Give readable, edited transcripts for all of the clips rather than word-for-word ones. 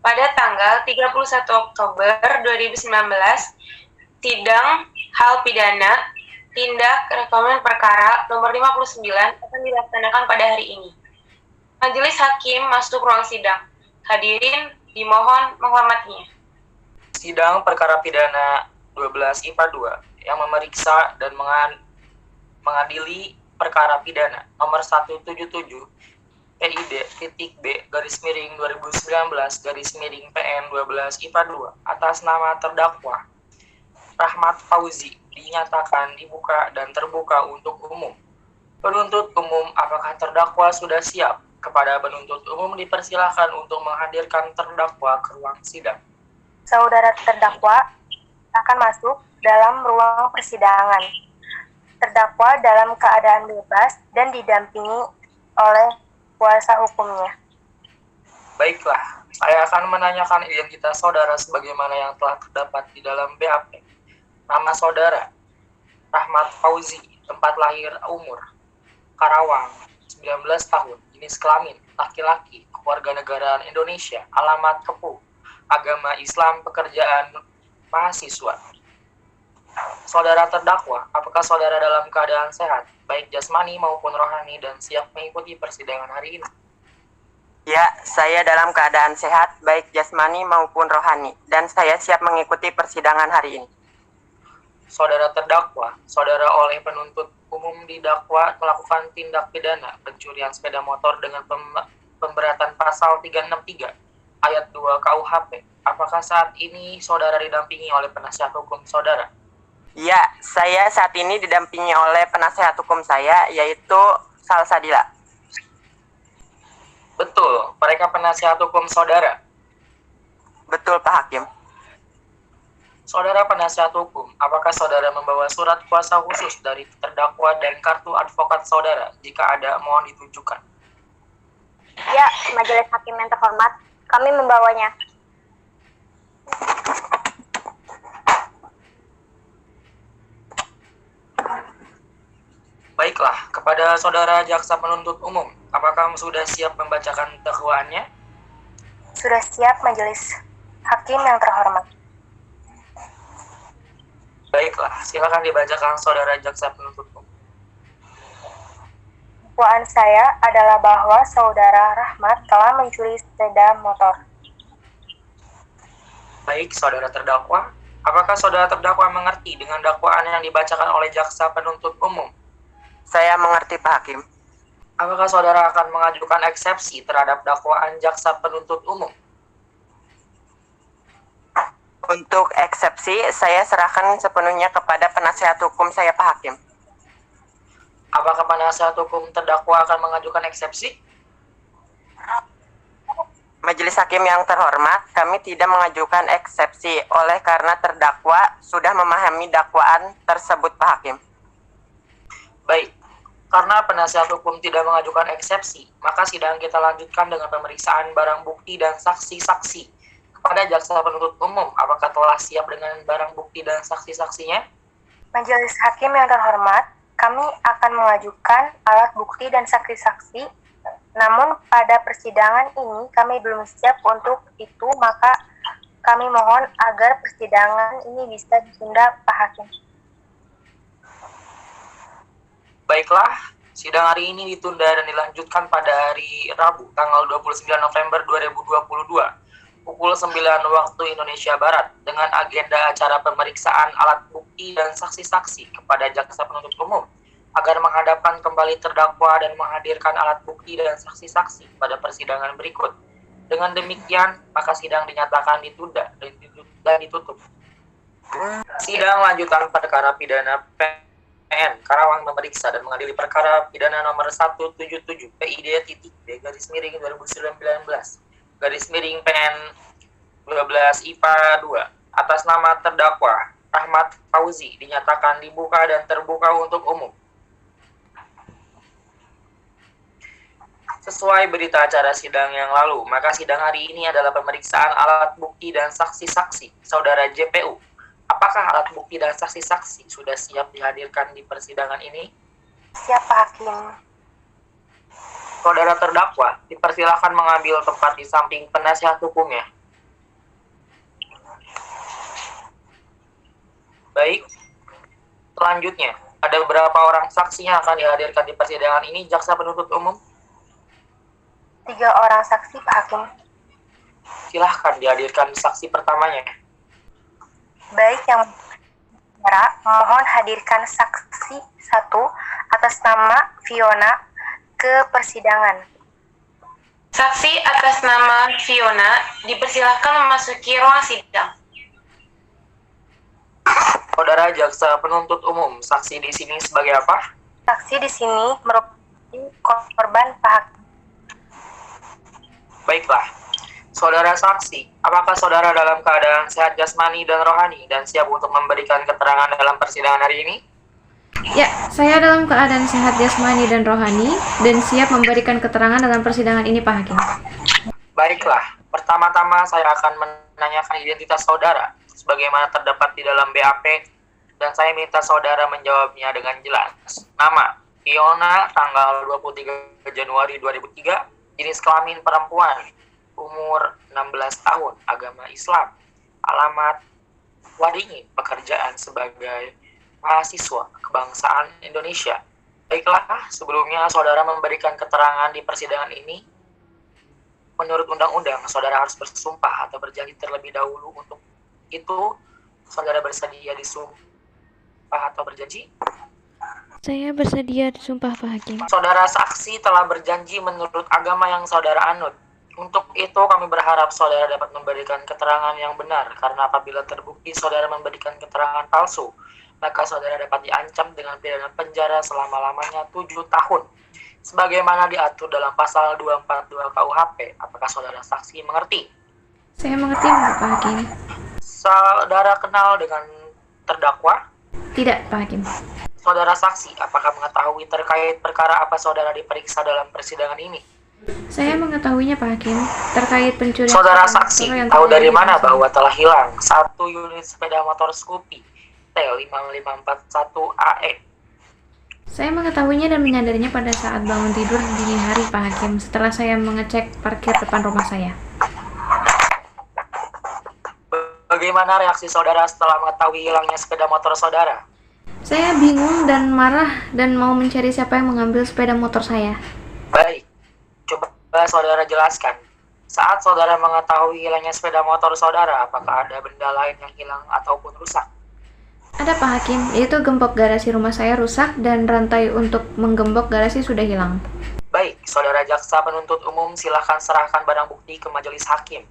Pada tanggal 31 Oktober 2019, sidang hal pidana tindak rekomen perkara nomor 59 akan dilaksanakan pada hari ini. Majelis Hakim masuk ruang sidang. Hadirin dimohon menghormatinya. Sidang perkara pidana 12 IPA 2 yang memeriksa dan mengadili perkara pidana nomor 177 PID.B /2019 /PN 12 IPA 2 atas nama terdakwa Rahmat Fauzi dinyatakan dibuka dan terbuka untuk umum. Penuntut umum, apakah terdakwa sudah siap? Kepada penuntut umum dipersilakan untuk menghadirkan terdakwa ke ruang sidang. Saudara terdakwa akan masuk dalam ruang persidangan. Terdakwa dalam keadaan bebas dan didampingi oleh kuasa hukumnya. Baiklah, saya akan menanyakan identitas saudara sebagaimana yang telah terdapat di dalam BAP. Nama saudara, Rahmat Fauzi, tempat lahir umur, Karawang, 19 tahun, jenis kelamin, laki-laki, kewarganegaraan Indonesia, alamat Kepuh, agama Islam, pekerjaan mahasiswa. Saudara terdakwa, apakah saudara dalam keadaan sehat, baik jasmani maupun rohani, dan siap mengikuti persidangan hari ini? Ya, saya dalam keadaan sehat, baik jasmani maupun rohani, dan saya siap mengikuti persidangan hari ini. Saudara terdakwa, saudara oleh penuntut umum didakwa melakukan tindak pidana pencurian sepeda motor dengan pemberatan pasal 363 ayat 2 KUHP. Apakah saat ini saudara didampingi oleh penasihat hukum saudara? Ya, saya saat ini didampingi oleh penasihat hukum saya, yaitu Salsadila. Betul, mereka penasihat hukum saudara. Betul, Pak Hakim. Saudara penasihat hukum, apakah saudara membawa surat kuasa khusus dari terdakwa dan kartu advokat saudara? Jika ada, mohon ditunjukkan. Ya, Majelis Hakim yang terhormat, kami membawanya. Baiklah, kepada saudara jaksa penuntut umum, apakah sudah siap membacakan dakwaannya? Sudah siap, Majelis Hakim yang terhormat. Baiklah, silakan dibacakan saudara jaksa penuntut umum. Dakwaan saya adalah bahwa saudara Rahmat telah mencuri sepeda motor. Baik, saudara terdakwa, apakah saudara terdakwa mengerti dengan dakwaan yang dibacakan oleh jaksa penuntut umum? Saya mengerti, Pak Hakim. Apakah saudara akan mengajukan eksepsi terhadap dakwaan jaksa penuntut umum? Untuk eksepsi, saya serahkan sepenuhnya kepada penasihat hukum saya, Pak Hakim. Apakah penasihat hukum terdakwa akan mengajukan eksepsi? Majelis Hakim yang terhormat, kami tidak mengajukan eksepsi oleh karena terdakwa sudah memahami dakwaan tersebut, Pak Hakim. Baik, karena penasihat hukum tidak mengajukan eksepsi, maka sidang kita lanjutkan dengan pemeriksaan barang bukti dan saksi-saksi. Kepada jaksa penuntut umum, apakah telah siap dengan barang bukti dan saksi-saksinya? Majelis Hakim yang terhormat, kami akan mengajukan alat bukti dan saksi-saksi. Namun pada persidangan ini kami belum siap untuk itu, maka kami mohon agar persidangan ini bisa ditunda, Pak Hakim. Baiklah, sidang hari ini ditunda dan dilanjutkan pada hari Rabu, tanggal 29 November 2022. Pukul 9 waktu Indonesia Barat dengan agenda acara pemeriksaan alat bukti dan saksi-saksi kepada jaksa penuntut umum agar menghadapkan kembali terdakwa dan menghadirkan alat bukti dan saksi-saksi pada persidangan berikut. Dengan demikian, maka sidang dinyatakan ditunda dan ditutup. Sidang lanjutan perkara pidana PN Karawang memeriksa dan mengadili perkara pidana nomor 177 PID.B /2019 /PN 12 IPA 2 atas nama terdakwa Rahmat Fauzi dinyatakan dibuka dan terbuka untuk umum. Sesuai berita acara sidang yang lalu, maka sidang hari ini adalah pemeriksaan alat bukti dan saksi-saksi saudara JPU. Apakah alat bukti dan saksi-saksi sudah siap dihadirkan di persidangan ini? Siap, Pak Hakim. Saudara terdakwa dipersilakan mengambil tempat di samping penasihat hukumnya. Baik, selanjutnya, ada berapa orang saksi yang akan dihadirkan di persidangan ini, jaksa penuntut umum? 3 orang saksi, Pak Hakim. Silahkan dihadirkan saksi pertamanya. Baik, yang mohon hadirkan saksi 1 atas nama Fiona ke persidangan. Saksi atas nama Fiona dipersilahkan memasuki ruang sidang. Saudara jaksa penuntut umum, saksi di sini sebagai apa? Saksi di sini merupakan korban, Pak Hakim. Baiklah, saudara saksi, apakah saudara dalam keadaan sehat jasmani dan rohani dan siap untuk memberikan keterangan dalam persidangan hari ini? Ya, saya dalam keadaan sehat jasmani dan rohani dan siap memberikan keterangan dalam persidangan ini, Pak Hakim. Baiklah, pertama-tama saya akan menanyakan identitas saudara sebagaimana terdapat di dalam BAP dan saya minta saudara menjawabnya dengan jelas. Nama, Fiona, tanggal 23 Januari 2003, jenis kelamin perempuan, umur 16 tahun, agama Islam, alamat Waringin, pekerjaan sebagai mahasiswa kebangsaan Indonesia. Baiklah, sebelumnya saudara memberikan keterangan di persidangan ini. Menurut undang-undang, saudara harus bersumpah atau berjanji terlebih dahulu. Untuk itu, saudara bersedia disumpah atau berjanji? Saya bersedia disumpah, Pak Hakim. Saudara saksi telah berjanji menurut agama yang saudara anut. Untuk itu kami berharap saudara dapat memberikan keterangan yang benar, karena apabila terbukti saudara memberikan keterangan palsu, maka saudara dapat diancam dengan pidana penjara selama-lamanya 7 tahun. Sebagaimana diatur dalam pasal 242 KUHP, apakah saudara saksi mengerti? Saya mengerti, Pak Hakim. Saudara kenal dengan terdakwa? Tidak, Pak Hakim. Saudara saksi, apakah mengetahui terkait perkara apa saudara diperiksa dalam persidangan ini? Saya mengetahuinya, Pak Hakim, terkait pencurian. Saudara saksi tahu dari mana bahwa telah hilang 1 unit sepeda motor Scoopy T5541 AE? Saya mengetahuinya dan menyadarinya pada saat bangun tidur dini hari, Pak Hakim, setelah saya mengecek parkir depan rumah saya. Bagaimana reaksi saudara setelah mengetahui hilangnya sepeda motor saudara? Saya bingung dan marah dan mau mencari siapa yang mengambil sepeda motor saya. Baik, coba saudara jelaskan. Saat saudara mengetahui hilangnya sepeda motor saudara, apakah ada benda lain yang hilang ataupun rusak? Ada, Pak Hakim, yaitu gembok garasi rumah saya rusak dan rantai untuk menggembok garasi sudah hilang. Baik, saudara jaksa penuntut umum silakan serahkan barang bukti ke majelis hakim.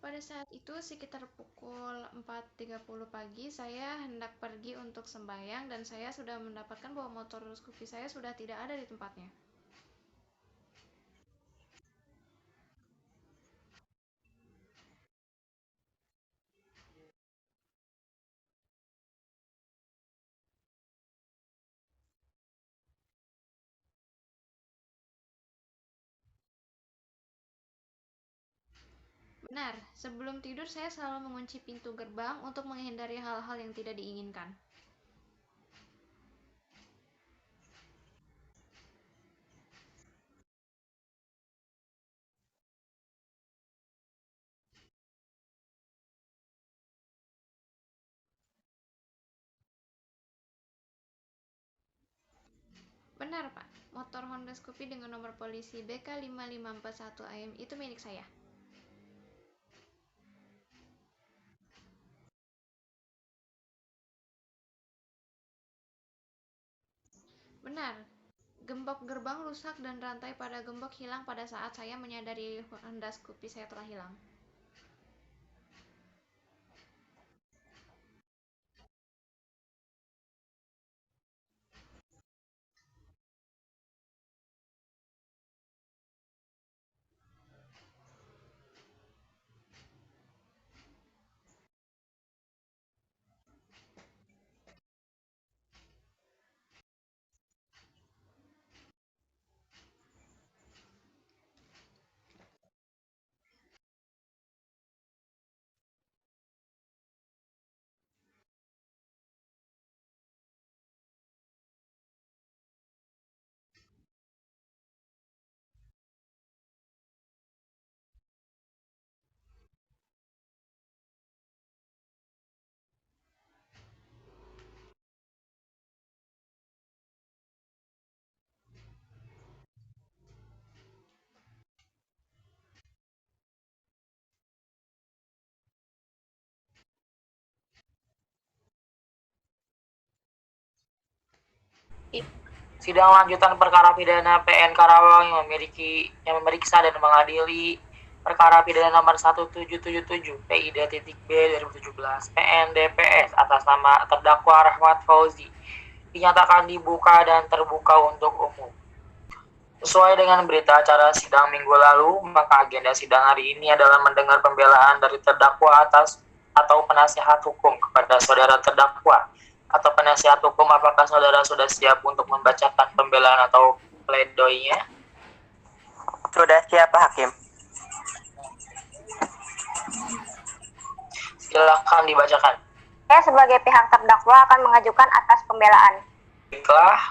Pada saat itu sekitar pukul 4.30 pagi, saya hendak pergi untuk sembahyang dan saya sudah mendapatkan bahwa motor Scoopy saya sudah tidak ada di tempatnya. Benar, sebelum tidur saya selalu mengunci pintu gerbang untuk menghindari hal-hal yang tidak diinginkan. Benar, Pak. Motor Honda Scoopy dengan nomor polisi BK5541AM itu milik saya. Benar, gembok gerbang rusak dan rantai pada gembok hilang pada saat saya menyadari Honda Scoopy saya telah hilang. Sidang lanjutan perkara pidana PN Karawang yang memeriksa dan mengadili perkara pidana nomor 1777 PID.B 2017 PN DPS atas nama terdakwa Rahmat Fauzi dinyatakan dibuka dan terbuka untuk umum. Sesuai dengan berita acara sidang minggu lalu, maka agenda sidang hari ini adalah mendengar pembelaan dari terdakwa atau penasihat hukum kepada saudara terdakwa atau penasihat hukum. Apakah saudara sudah siap untuk membacakan pembelaan atau pledoinya? Sudah siap, Pak Hakim. Silakan dibacakan. Saya sebagai pihak terdakwa akan mengajukan atas pembelaan. Baiklah.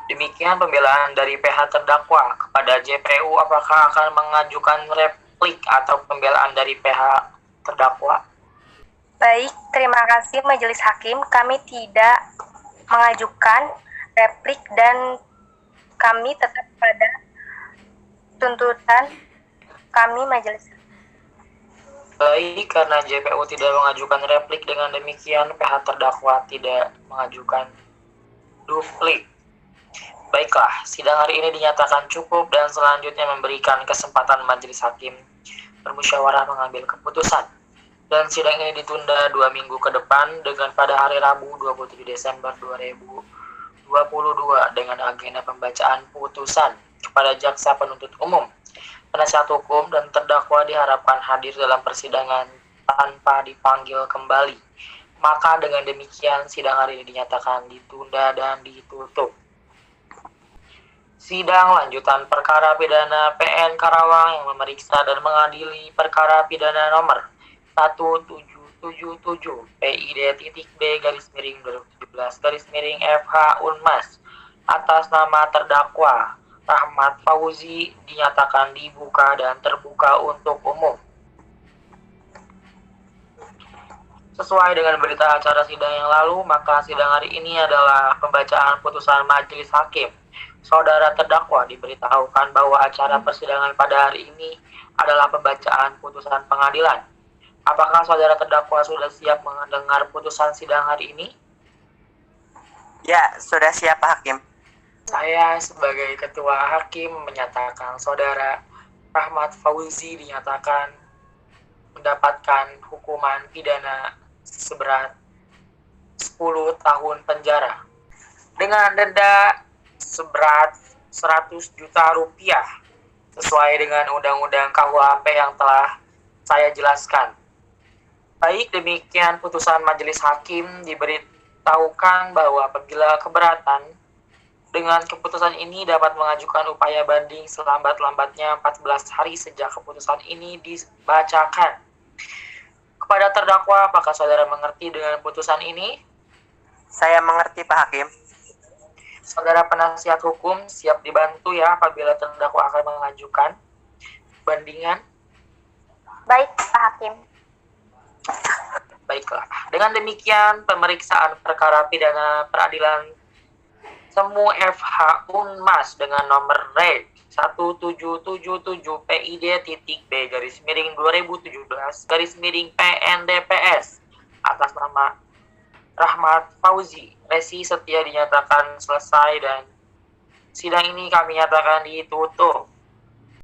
Demikian pembelaan dari pihak terdakwa kepada JPU. Apakah akan mengajukan replik atau pembelaan dari pihak terdakwa? Baik, terima kasih Majelis Hakim. Kami tidak mengajukan replik dan kami tetap pada tuntutan kami Majelis Hakim. Baik, karena JPU tidak mengajukan replik, dengan demikian pihak terdakwa tidak mengajukan duplik. Baiklah, sidang hari ini dinyatakan cukup dan selanjutnya memberikan kesempatan majelis hakim bermusyawarah mengambil keputusan. Dan sidang ini ditunda 2 minggu ke depan dengan pada hari Rabu 27 Desember 2022 dengan agenda pembacaan putusan kepada jaksa penuntut umum. Penasihat hukum dan terdakwa diharapkan hadir dalam persidangan tanpa dipanggil kembali. Maka dengan demikian sidang hari ini dinyatakan ditunda dan ditutup. Sidang lanjutan perkara pidana PN Karawang yang memeriksa dan mengadili perkara pidana nomor 1777 PID.B /2017 FH Unmas atas nama terdakwa Rahmat Fauzi dinyatakan dibuka dan terbuka untuk umum. Sesuai dengan berita acara sidang yang lalu, maka sidang hari ini adalah pembacaan putusan majelis hakim. Saudara terdakwa diberitahukan bahwa acara persidangan pada hari ini adalah pembacaan putusan pengadilan. Apakah saudara terdakwa sudah siap mendengar putusan sidang hari ini? Ya, sudah siap, Pak Hakim. Saya sebagai ketua hakim menyatakan saudara Rahmat Fauzi dinyatakan mendapatkan hukuman pidana seberat 10 tahun penjara dengan denda seberat 100 juta rupiah sesuai dengan Undang-Undang KUHP yang telah saya jelaskan. Baik, demikian putusan majelis hakim. Diberitahukan bahwa apabila keberatan dengan keputusan ini dapat mengajukan upaya banding selambat-lambatnya 14 hari sejak keputusan ini dibacakan. Kepada terdakwa, apakah saudara mengerti dengan putusan ini? Saya mengerti, Pak Hakim. Saudara penasihat hukum siap dibantu ya apabila terdakwa akan mengajukan bandingan. Baik, Pak Hakim. Baiklah. Dengan demikian pemeriksaan perkara pidana peradilan Semu FH Unmas dengan nomor reg 1777 PID.B /2017 PN DPS atas nama Rahmat Fauzi Resi Setia dinyatakan selesai dan sidang ini kami nyatakan ditutup.